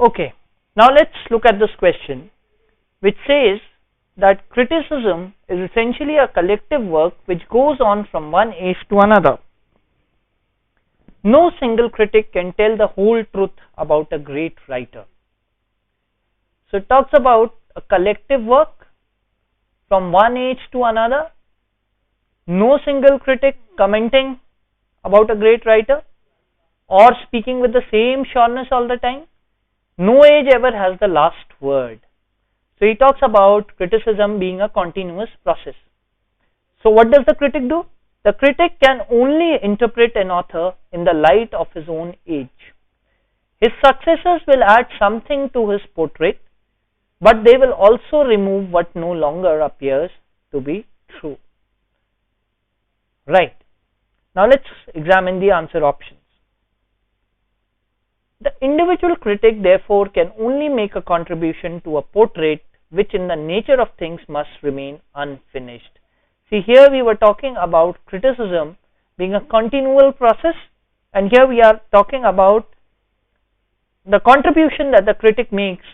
Okay, now let's look at this question, which says that criticism is essentially a collective work which goes on from one age to another. No single critic can tell the whole truth about a great writer. So it talks about a collective work from one age to another. No single critic commenting about a great writer or speaking with the same sureness all the time. No age ever has the last word. So he talks about criticism being a continuous process. So what does the critic do? The critic can only interpret an author in the light of his own age. His successors will add something to his portrait, but they will also remove what no longer appears to be true. Right. Now let's examine the answer options. The individual critic therefore can only make a contribution to a portrait which in the nature of things must remain unfinished. See, here we were talking about criticism being a continual process, and here we are talking about the contribution that the critic makes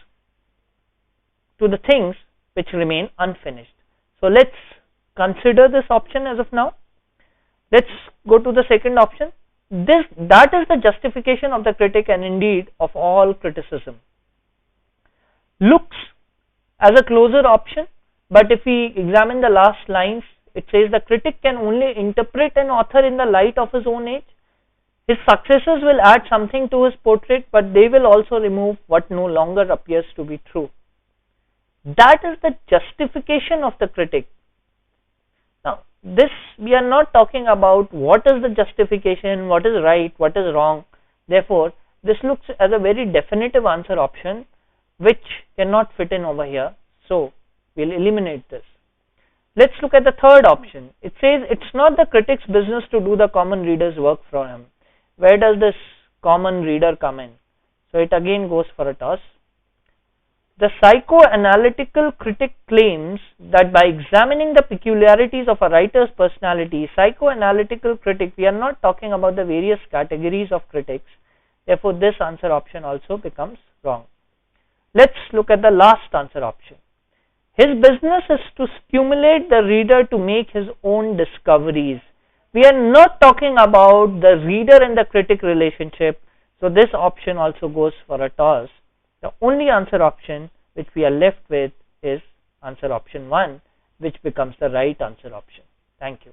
to the things which remain unfinished. So let's consider this option as of now. Let's go to the second option. That is the justification of the critic and indeed of all criticism. Looks as a closer option, but if we examine the last lines, it says the critic can only interpret an author in the light of his own age. His successors will add something to his portrait, but they will also remove what no longer appears to be true. That is the justification of the critic. Now, this we are not talking about what is the justification, what is right, what is wrong. Therefore, this looks as a very definitive answer option which cannot fit in over here. So, we'll eliminate this. Let's look at the third option. It says it's not the critic's business to do the common reader's work for him. Where does this common reader come in? So it again goes for a toss. The psychoanalytical critic claims that by examining the peculiarities of a writer's personality, psychoanalytical critic, we are not talking about the various categories of critics. Therefore, this answer option also becomes wrong. Let's look at the last answer option. His business is to stimulate the reader to make his own discoveries. We are not talking about the reader and the critic relationship, so this option also goes for a toss. The only answer option which we are left with is answer option 1, which becomes the right answer option. Thank you.